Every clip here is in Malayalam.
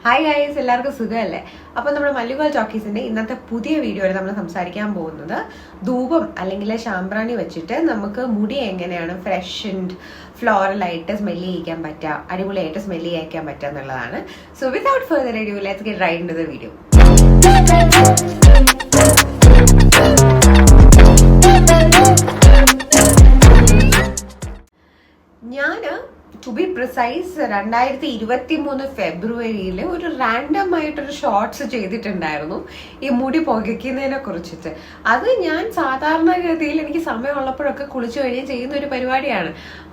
ഹായ് ഗൈസ്, എല്ലാവർക്കും സുഖമല്ലേ? അപ്പോൾ നമ്മൾ മല്ലികോൾ ടോക്കീസിന്റെ ഇന്നത്തെ പുതിയ വീഡിയോയിൽ നമ്മൾ സംസാരിക്കാൻ പോകുന്നത് ധൂപം അല്ലെങ്കിൽ ശാംബ്രാണി വെച്ചിട്ട് നമുക്ക് മുടി എങ്ങനെയാണ് ഫ്രഷ് ആൻഡ് ഫ്ലോറലായിട്ട് സ്മെല്ല് ചെയ്യിക്കാൻ പറ്റുക, അടിപൊളിയായിട്ട് സ്മെല്ല് ചെയ്യിക്കാൻ പറ്റുക എന്നുള്ളതാണ്. So without further adieu let's get right into the video. To be precise 2023 ഫെബ്രുവരിയിൽ ഒരു റാൻഡം ആയിട്ടൊരു ഷോർട്സ് ചെയ്തിട്ടുണ്ടായിരുന്നു ഈ മുടി പുകയ്ക്കുന്നതിനെ കുറിച്ചിട്ട്. അത് ഞാൻ സാധാരണഗതിയിൽ എനിക്ക് സമയമുള്ളപ്പോഴൊക്കെ കുളിച്ചു കഴിഞ്ഞ് ചെയ്യുന്ന ഒരു പരിപാടിയാണ്.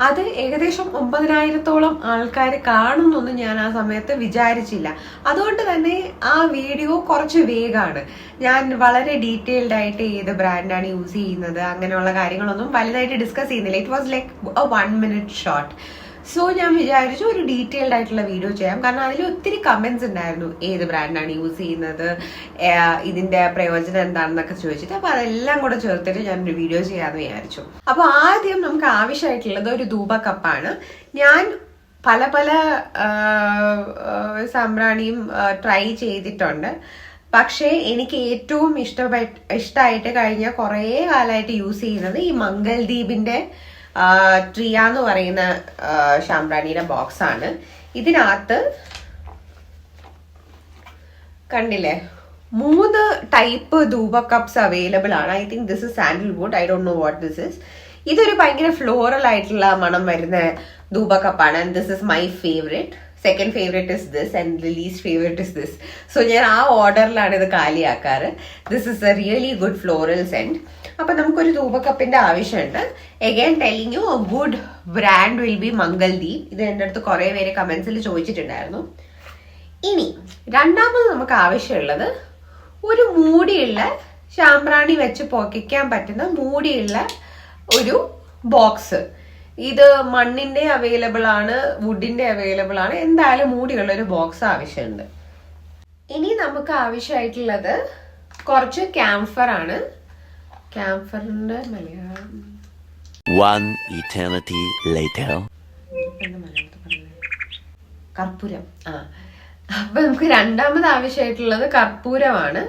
അത് ഏകദേശം 9,000-ഓളം ആൾക്കാർ കാണുന്നൊന്നും ഞാൻ ആ സമയത്ത് വിചാരിച്ചില്ല. അതുകൊണ്ട് തന്നെ ആ വീഡിയോ കുറച്ച് വേഗമാണ്. ഞാൻ വളരെ ഡീറ്റെയിൽഡ് ആയിട്ട് ഏത് ബ്രാൻഡാണ് യൂസ് ചെയ്യുന്നത് അങ്ങനെയുള്ള കാര്യങ്ങളൊന്നും വലുതായിട്ട് ഡിസ്കസ് ചെയ്യുന്നില്ല. It was like A 1 minute short. So ഞാൻ വിചാരിച്ചു ഒരു ഡീറ്റെയിൽഡ് ആയിട്ടുള്ള വീഡിയോ ചെയ്യാം. കാരണം അതിൽ ഒത്തിരി കമന്റ്സ് ഉണ്ടായിരുന്നു, ഏത് ബ്രാൻഡാണ് യൂസ് ചെയ്യുന്നത്, ഇതിന്റെ പ്രയോജനം എന്താണെന്നൊക്കെ ചോദിച്ചിട്ട്. അപ്പൊ അതെല്ലാം കൂടെ ചേർത്തിട്ട് ഞാനൊരു വീഡിയോ ചെയ്യാമെന്ന് വിചാരിച്ചു. അപ്പൊ ആദ്യം നമുക്ക് ആവശ്യമായിട്ടുള്ളത് ഒരു ധൂപ കപ്പാണ്. ഞാൻ പല സാമ്പ്രാണിയും ട്രൈ ചെയ്തിട്ടുണ്ട്. പക്ഷേ എനിക്ക് ഏറ്റവും ഇഷ്ടമായിട്ട് കഴിഞ്ഞ കുറേ കാലമായിട്ട് യൂസ് ചെയ്യുന്നത് ഈ മംഗൾദീപിന്റെ ട്രിയ എന്ന് പറയുന്ന ശാംബ്രാണിയുടെ ബോക്സ് ആണ്. ഇതിനകത്ത് കണ്ടില്ലേ 3 ടൈപ്പ് ധൂപ കപ്സ് അവൈലബിൾ ആണ്. I think this is sandalwood, I don't know what this is. ഇതൊരു ഭയങ്കര ഫ്ലോറൽ ആയിട്ടുള്ള മണം വരുന്ന ധൂപ കപ്പാണ്. And this is my favourite. Second favourite is this and the least favourite is this. So ഞാൻ ആ ഓർഡറിലാണ് ഇത് കാലിയാക്കാറ്. This is a really good floral scent. അപ്പൊ നമുക്കൊരു ധൂപക്കപ്പിന്റെ ആവശ്യമുണ്ട്. Again telling you a good brand will be Mangaldeep. ഇത് എൻ്റെ അടുത്ത് കുറെ പേര് കമന്റ്സിൽ ചോദിച്ചിട്ടുണ്ടായിരുന്നു. ഇനി രണ്ടാമത് നമുക്ക് ആവശ്യമുള്ളത് ഒരു മൂടിയുള്ള ശാംബ്രാണി വെച്ച് പൊക്കിക്കാൻ പറ്റുന്ന മൂടിയുള്ള ഒരു ബോക്സ്. ഇത് മണ്ണിന്റെ അവൈലബിൾ ആണ്, വുഡിന്റെ അവൈലബിൾ ആണ്. എന്തായാലും മൂടിയുള്ള ഒരു ബോക്സ് ആവശ്യമുണ്ട്. ഇനി നമുക്ക് ആവശ്യമായിട്ടുള്ളത് കുറച്ച് ക്യാംഫർ ആണ്. ക്യാംഫറിന്റെ മലയാളം കർപ്പൂരം. അപ്പൊ നമുക്ക് രണ്ടാമത് ആവശ്യമായിട്ടുള്ളത് കർപ്പൂരമാണ്.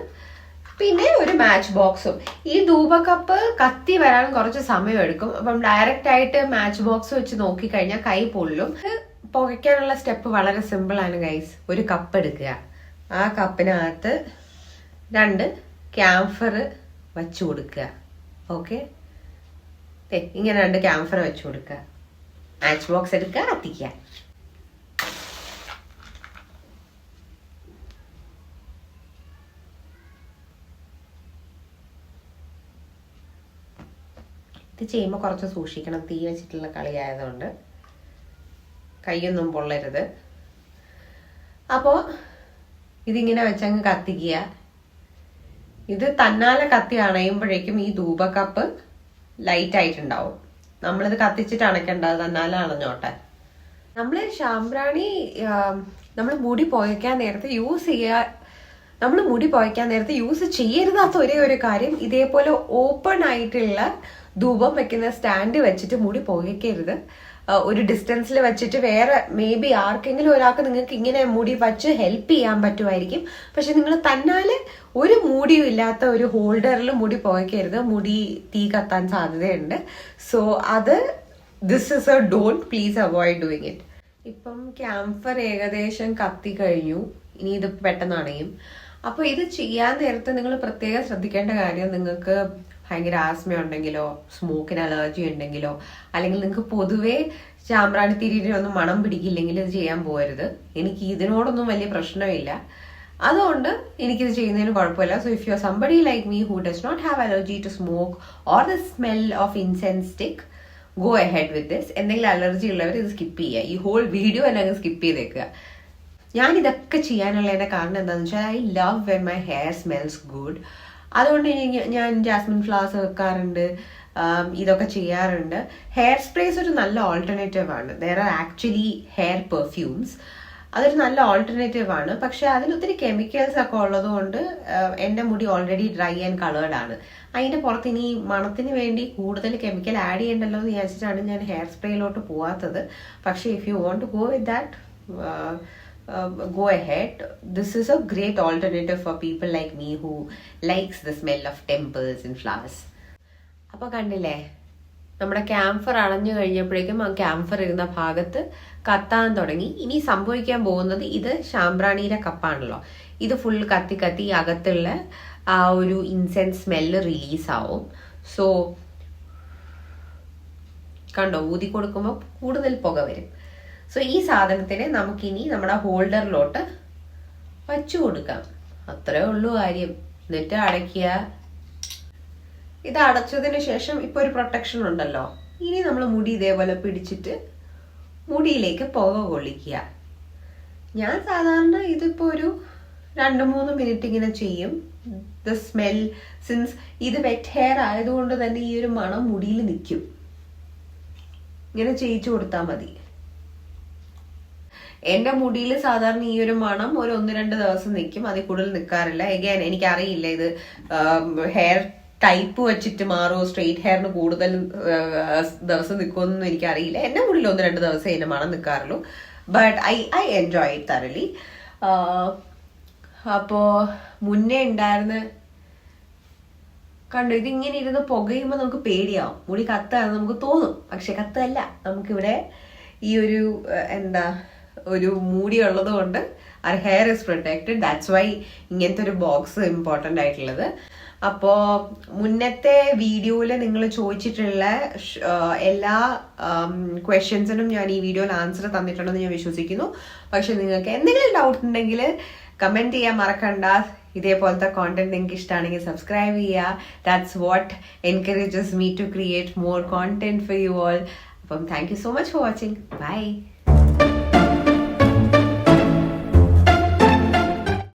പിന്നെ ഒരു മാച്ച് ബോക്സും. ഈ ധൂപക്കപ്പ് കത്തി വരാൻ കുറച്ച് സമയം എടുക്കും. അപ്പം ഡയറക്റ്റ് ആയിട്ട് മാച്ച് ബോക്സ് വെച്ച് നോക്കിക്കഴിഞ്ഞാൽ കൈ പൊള്ളും. പുകയ്ക്കാനുള്ള സ്റ്റെപ്പ് വളരെ സിമ്പിൾ ആണ് ഗൈസ്. ഒരു കപ്പ് എടുക്കുക, ആ കപ്പിനകത്ത് 2 ക്യാംഫർ വെച്ചു കൊടുക്കുക. ഓക്കെ, ഇങ്ങനെ 2 ക്യാംഫർ വെച്ചു കൊടുക്കുക. മാച്ച് ബോക്സ് എടുക്കുക, കത്തിക്കുക. ഇത് ചെയ്യുമ്പോൾ കുറച്ച് സൂക്ഷിക്കണം, തീ വെച്ചിട്ടുള്ള കളിയായതുകൊണ്ട് കൈയൊന്നും പൊള്ളരുത്. അപ്പോൾ ഇതിങ്ങനെ വെച്ചങ്ങ് കത്തിക്കുക. ഇത് തന്നാലെ കത്തി അണയുമ്പോഴേക്കും ഈ ധൂപക്കപ്പ് ലൈറ്റ് ആയിട്ടുണ്ടാവും. നമ്മളിത് കത്തിച്ചിട്ട് അണയ്ക്കേണ്ട, തന്നാലെ അണഞ്ഞോട്ടെ. നമ്മൾ ശാംബ്രാണി നമ്മൾ മുടി പുകയ്ക്കാൻ നേരത്തെ യൂസ് ചെയ്യരുതാത്ത ഒരേ ഒരു കാര്യം, ഇതേപോലെ ഓപ്പൺ ആയിട്ടുള്ള ധൂപം വെക്കുന്ന സ്റ്റാൻഡ് വെച്ചിട്ട് മുടി പുകയ്ക്കരുത്. ഒരു ഡിസ്റ്റൻസിൽ വെച്ചിട്ട് വേറെ മേ ബി ആർക്കെങ്കിലും ഒരാൾക്ക് നിങ്ങൾക്ക് ഇങ്ങനെ മുടി വച്ച് ഹെൽപ്പ് ചെയ്യാൻ പറ്റുമായിരിക്കും. പക്ഷെ നിങ്ങൾ തന്നാല് ഒരു മൂടിയും ഇല്ലാത്ത ഒരു ഹോൾഡറിൽ മുടി പുകയ്ക്കരുത്. മുടി തീ കത്താൻ സാധ്യതയുണ്ട്. സോ അത് this is A don't, please avoid doing it. ഇപ്പം ക്യാംഫർ ഏകദേശം കത്തി കഴിഞ്ഞു. ഇനി ഇത് പെട്ടെന്ന് അണയും. അപ്പൊ ഇത് ചെയ്യാൻ നേരത്തെ നിങ്ങൾ പ്രത്യേകം ശ്രദ്ധിക്കേണ്ട കാര്യം, നിങ്ങൾക്ക് ഭയങ്കര ആസ്മ ഉണ്ടെങ്കിലോ സ്മോക്കിന് അലർജി ഉണ്ടെങ്കിലോ അല്ലെങ്കിൽ നിങ്ങൾക്ക് പൊതുവേ ശാംബ്രാണി തിരിയൊന്നും മണം പിടിക്കില്ലെങ്കിൽ ഇത് ചെയ്യാൻ പോകരുത്. എനിക്ക് ഇതിനോടൊന്നും വലിയ പ്രശ്നമില്ല, അതുകൊണ്ട് എനിക്കിത് ചെയ്യുന്നതിന് കുഴപ്പമില്ല. So if you are somebody like me who does not have allergy to smoke or the smell of incense stick, go ahead with this. എന്തെങ്കിലും അലർജി ഉള്ളവർ ഇത് സ്കിപ്പ് ചെയ്യുക. ഈ ഹോൾ വീഡിയോ തന്നെ അങ്ങ് സ്കിപ്പ് ചെയ്തേക്കുക. ഞാൻ ഇതൊക്കെ ചെയ്യാനുള്ളതിന്റെ കാരണം എന്താണെന്ന് വെച്ചാൽ I love when my hair smells good. അതുകൊണ്ട് ഞാൻ ജാസ്മിൻ ഫ്ലവേഴ്സ് വെക്കാറുണ്ട്, ഇതൊക്കെ ചെയ്യാറുണ്ട്. ഹെയർ സ്പ്രേസ് ഒരു നല്ല ഓൾട്ടർനേറ്റീവ് ആണ്. There are actually hair perfumes. അതൊരു നല്ല ഓൾട്ടർനേറ്റീവ് ആണ്. പക്ഷെ അതിലൊത്തിരി കെമിക്കൽസ് ഒക്കെ ഉള്ളത് കൊണ്ട് എൻ്റെ മുടി ഓൾറെഡി ഡ്രൈ ആൻഡ് കളേർഡ് ആണ്. അതിന്റെ പുറത്ത് ഇനി മണത്തിന് വേണ്ടി കൂടുതൽ കെമിക്കൽ ആഡ് ചെയ്യണ്ടല്ലോ എന്ന് വിചാരിച്ചിട്ടാണ് ഞാൻ ഹെയർ സ്പ്രേയിലോട്ട് പോവാത്തത്. പക്ഷെ if you want to go with that go ahead. This is a great alternative for people like me who likes the smell of temples and flowers. അപ്പോൾ കണ്ടില്ലേ, നമ്മുടെ ക്യാംഫർ അണഞ്ഞു കഴിഞ്ഞപ്പോഴേക്കും ആ ക്യാംഫർ ഇരുന്ന ഭാഗത്ത് കത്താൻ തുടങ്ങി. ഇനി സംഭവിക്കാൻ പോകുന്നത്, ഇത് ശാംബ്രാണിയുടെ കപ്പാണല്ലോ, ഇത് ഫുൾ കത്തി കത്തി അകത്തുള്ള ആ ഒരു ഇൻസെൻസ് സ്മെല്ല് റിലീസാവും. സോ കണ്ടോ, ഊതി കൊടുക്കുമ്പോൾ കൂടുതൽ പുക വരും. സോ ഈ സാധനത്തിനെ നമുക്കിനി നമ്മുടെ ഹോൾഡറിലോട്ട് വച്ചു കൊടുക്കാം. അത്രേ ഉള്ളൂ കാര്യം. എന്നിട്ട് അടയ്ക്കുക. ഇത് അടച്ചതിന് ശേഷം ഇപ്പൊ ഒരു പ്രൊട്ടക്ഷൻ ഉണ്ടല്ലോ. ഇനി നമ്മൾ മുടി ഇതേപോലെ പിടിച്ചിട്ട് മുടിയിലേക്ക് പുക കൊള്ളിക്കുക. ഞാൻ സാധാരണ ഇതിപ്പോ ഒരു 2-3 മിനിറ്റ് ഇങ്ങനെ ചെയ്യും. ദ സ്മെൽ, സിൻസ് ഇത് വെറ്റ് ഹെയർ ആയതുകൊണ്ട് തന്നെ ഈ ഒരു മണം മുടിയിൽ നിൽക്കും. ഇങ്ങനെ ചെയ്യിച്ചു കൊടുത്താൽ മതി. എന്റെ മുടിയിൽ സാധാരണ ഈ ഒരു മണം ഒരു 1-2 ദിവസം നിൽക്കും, അതിൽ കൂടുതൽ നിൽക്കാറില്ല. എഗൈൻ എനിക്കറിയില്ല ഇത് ഹെയർ ടൈപ്പ് വെച്ചിട്ട് മാറോ, സ്ട്രെയിറ്റ് ഹെയറിന് കൂടുതൽ ദിവസം നിൽക്കുമെന്നൊന്നും എനിക്കറിയില്ല. എന്റെ മുടിയിൽ 1-2 ദിവസം ഇതിന്റെ മണം നിൽക്കാറുള്ളൂ. But I enjoy it thoroughly. അപ്പോ മുന്നേ ഉണ്ടായിരുന്ന കണ്ടു, ഇതിങ്ങനെ ഇരുന്ന് പുകയുമ്പോൾ നമുക്ക് പേടിയാവും, മുടി കത്താന്ന് നമുക്ക് തോന്നും. പക്ഷെ കത്തല്ല, നമുക്കിവിടെ ഈ ഒരു ഒരു മൂടി ഉള്ളത് കൊണ്ട് our hair is protected. That's why ഇങ്ങനത്തെ ഒരു ബോക്സ് ഇമ്പോർട്ടൻ്റ് ആയിട്ടുള്ളത്. അപ്പോ മുന്നത്തെ വീഡിയോയില് നിങ്ങൾ ചോദിച്ചിട്ടുള്ള എല്ലാ ക്വസ്റ്റ്യൻസിനും ഞാൻ ഈ വീഡിയോയിൽ ആൻസർ തന്നിട്ടുണ്ടെന്ന് ഞാൻ വിശ്വസിക്കുന്നു. പക്ഷെ നിങ്ങൾക്ക് എന്തെങ്കിലും ഡൗട്ട് ഉണ്ടെങ്കിൽ കമന്റ് ചെയ്യാൻ മറക്കണ്ട. ഇതേപോലത്തെ കോണ്ടന്റ് നിങ്ങൾക്ക് ഇഷ്ടമാണെങ്കിൽ സബ്സ്ക്രൈബ് ചെയ്യുക. That's what encourages me to create more content for you all. അപ്പം thank you so much for watching. By.